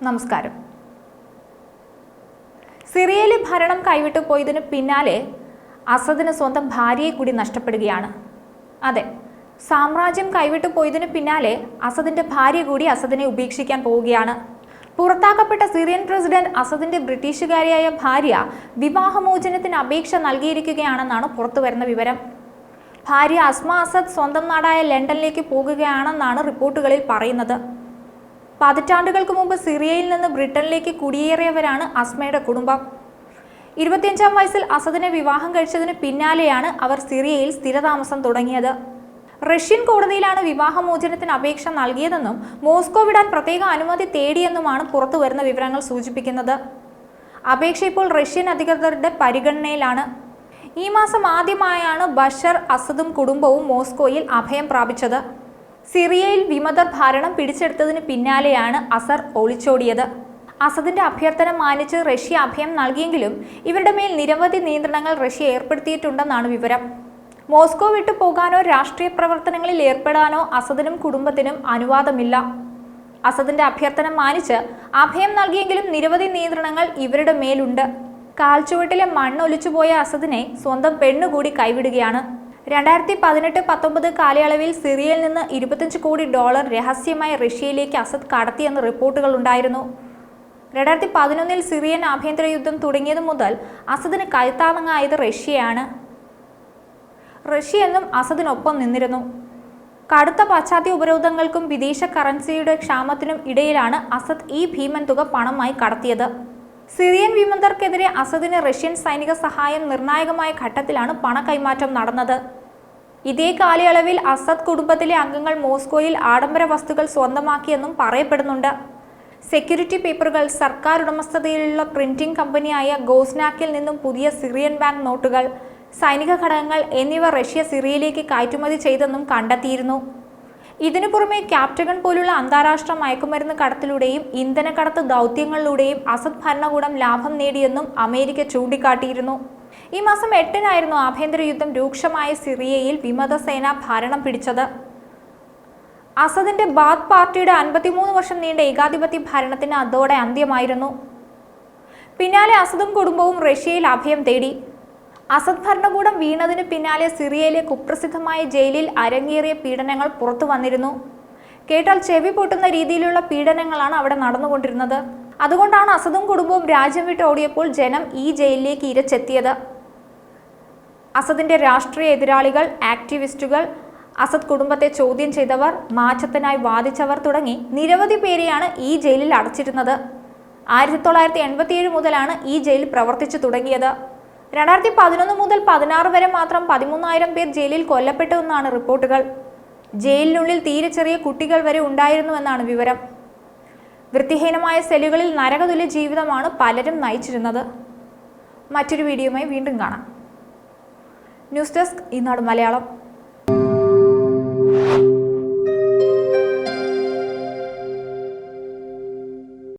നമസ്കാരം. സിറിയയിലെ ഭരണം കൈവിട്ടു പോയതിനു പിന്നാലെ അസദിന് സ്വന്തം ഭാര്യയെ കൂടി നഷ്ടപ്പെടുകയാണ്. അതെ, സാമ്രാജ്യം കൈവിട്ടു പോയതിനു പിന്നാലെ അസദിന്റെ ഭാര്യ കൂടി അസദിനെ ഉപേക്ഷിക്കാൻ പോവുകയാണ്. പുറത്താക്കപ്പെട്ട സിറിയൻ പ്രസിഡന്റ് അസദിന്റെ ബ്രിട്ടീഷുകാരിയായ ഭാര്യ വിവാഹമോചനത്തിന് അപേക്ഷ നൽകിയിരിക്കുകയാണെന്നാണ് പുറത്തുവരുന്ന വിവരം. ഭാര്യ അസ്മ അസദ് സ്വന്തം നാടായ ലണ്ടനിലേക്ക് പോകുകയാണെന്നാണ് റിപ്പോർട്ടുകളിൽ പറയുന്നത്. പതിറ്റാണ്ടുകൾക്ക് മുമ്പ് സിറിയയിൽ നിന്ന് ബ്രിട്ടനിലേക്ക് കുടിയേറിയവരാണ് അസ്മയുടെ കുടുംബം. 25-ാം വയസ്സിൽ അസദിനെ വിവാഹം കഴിച്ചതിന് പിന്നാലെയാണ് അവർ സിറിയയിൽ സ്ഥിരതാമസം തുടങ്ങിയത്. റഷ്യൻ കോടതിയിലാണ് വിവാഹമോചനത്തിന് അപേക്ഷ നൽകിയതെന്നും മോസ്കോ വിടാൻ പ്രത്യേക അനുമതി തേടിയെന്നുമാണ് പുറത്തുവരുന്ന വിവരങ്ങൾ സൂചിപ്പിക്കുന്നത്. അപേക്ഷ ഇപ്പോൾ റഷ്യൻ അധികൃതരുടെ പരിഗണനയിലാണ്. ഈ മാസം ആദ്യമായാണ് ബഷർ അസദും കുടുംബവും മോസ്കോയിൽ അഭയം പ്രാപിച്ചത്. സിറിയയിൽ വിമതർ ഭരണം പിടിച്ചെടുത്തതിന് പിന്നാലെയാണ് അസർ ഒളിച്ചോടിയത്. അസദിന്റെ അഭ്യർത്ഥന മാനിച്ച് റഷ്യ അഭയം നൽകിയെങ്കിലും ഇവരുടെ മേൽ നിരവധി നിയന്ത്രണങ്ങൾ റഷ്യ ഏർപ്പെടുത്തിയിട്ടുണ്ടെന്നാണ് വിവരം. മോസ്കോ വിട്ടു പോകാനോ രാഷ്ട്രീയ പ്രവർത്തനങ്ങളിൽ ഏർപ്പെടാനോ അസദിനും കുടുംബത്തിനും അനുവാദമില്ല. അസദിന്റെ അഭ്യർത്ഥന മാനിച്ച് അഭയം നൽകിയെങ്കിലും നിരവധി നിയന്ത്രണങ്ങൾ ഇവരുടെ മേലുണ്ട്. കാൽച്ചുവട്ടിലെ മണ്ണൊലിച്ചുപോയ അസദിനെ സ്വന്തം പെണ്ണുകൂടി കൈവിടുകയാണ്. 2018-19 കാലയളവിൽ സിറിയയിൽ നിന്ന് $25 കോടി രഹസ്യമായി റഷ്യയിലേക്ക് അസദ് കടത്തിയെന്ന് റിപ്പോർട്ടുകൾ ഉണ്ടായിരുന്നു. 2011-ൽ സിറിയൻ ആഭ്യന്തര യുദ്ധം തുടങ്ങിയതു മുതൽ അസദിന് കൈത്താങ്ങായത് റഷ്യയാണ്. റഷ്യ എന്നും അസദിനൊപ്പം നിന്നിരുന്നു. കടുത്ത പാശ്ചാത്യ ഉപരോധങ്ങൾക്കും വിദേശ കറൻസിയുടെ ക്ഷാമത്തിനും ഇടയിലാണ് അസദ് ഈ ഭീമൻ തുക പണമായി കടത്തിയത്. സിറിയൻ വിമതർക്കെതിരെ അസദിന് റഷ്യൻ സൈനിക സഹായം നിർണായകമായ ഘട്ടത്തിലാണ് പണ കൈമാറ്റം നടന്നത്. ഇതേ കാലയളവിൽ അസദ് കുടുംബത്തിലെ അംഗങ്ങൾ മോസ്കോയിൽ ആഡംബര വസ്തുക്കൾ സ്വന്തമാക്കിയെന്നും പറയപ്പെടുന്നുണ്ട്. സെക്യൂരിറ്റി പേപ്പറുകൾ, സർക്കാർ ഉടമസ്ഥതയിലുള്ള പ്രിന്റിംഗ് കമ്പനിയായ ഗോസ്നാക്കിൽ നിന്നും പുതിയ സിറിയൻ ബാങ്ക് നോട്ടുകൾ, സൈനിക ഘടകങ്ങൾ എന്നിവ റഷ്യ സിറിയയിലേക്ക് കയറ്റുമതി ചെയ്തെന്നും കണ്ടെത്തിയിരുന്നു. ഇതിനു പുറമെ ക്യാപ്റ്റഗൺ പോലുള്ള അന്താരാഷ്ട്ര മയക്കുമരുന്ന് കടത്തിലൂടെയും ഇന്ധനക്കടത്ത് ദൗത്യങ്ങളിലൂടെയും അസദ് ഭരണകൂടം ലാഭം നേടിയെന്നും അമേരിക്ക ചൂണ്ടിക്കാട്ടിയിരുന്നു. ഈ മാസം 8-നായിരുന്നു ആഭ്യന്തര യുദ്ധം രൂക്ഷമായ സിറിയയിൽ വിമതസേന ഭരണം പിടിച്ചത്. അസദിന്റെ ബാത്ത് പാർട്ടിയുടെ 53 വർഷം നീണ്ട ഏകാധിപത്യ ഭരണത്തിന് അതോടെ അന്ത്യമായിരുന്നു. പിന്നാലെ അസദും കുടുംബവും റഷ്യയിൽ അഭയം തേടി. അസദ് ഭരണകൂടം വീണതിന് പിന്നാലെ സിറിയയിലെ കുപ്രസിദ്ധമായ ജയിലിൽ അരങ്ങേറിയ പീഡനങ്ങൾ പുറത്തു വന്നിരുന്നു. കേട്ടാൽ ചെവി പൊട്ടുന്ന രീതിയിലുള്ള പീഡനങ്ങളാണ് അവിടെ നടന്നുകൊണ്ടിരുന്നത്. അതുകൊണ്ടാണ് അസദും കുടുംബവും രാജ്യം വിട്ട് ഓടിയപ്പോൾ ജനം ഈ ജയിലിലേക്ക് ഇരച്ചെത്തിയത്. അസദിന്റെ രാഷ്ട്രീയ എതിരാളികൾ, ആക്ടിവിസ്റ്റുകൾ, അസദ് കുടുംബത്തെ ചോദ്യം ചെയ്തവർ, മാറ്റത്തിനായി വാദിച്ചവർ തുടങ്ങി നിരവധി പേരെയാണ് ഈ ജയിലിൽ അടച്ചിരുന്നത്. 1987 മുതലാണ് ഈ ജയിൽ പ്രവർത്തിച്ചു തുടങ്ങിയത്. 2011 മുതൽ 16 വരെ മാത്രം 13,000 പേർ ജയിലിൽ കൊല്ലപ്പെട്ടു എന്നാണ് റിപ്പോർട്ടുകൾ. ജയിലിനുള്ളിൽ തീരെ ചെറിയ കുട്ടികൾ വരെ ഉണ്ടായിരുന്നുവെന്നാണ് വിവരം. വൃത്തിഹീനമായ സെല്ലുകളിൽ നരകതുല്യ ജീവിതമാണ് പലരും നയിച്ചിരുന്നത്. മറ്റൊരു വീഡിയോയുമായി വീണ്ടും കാണാം. ന്യൂസ് ഡെസ്ക് ഈനാട് മലയാളം.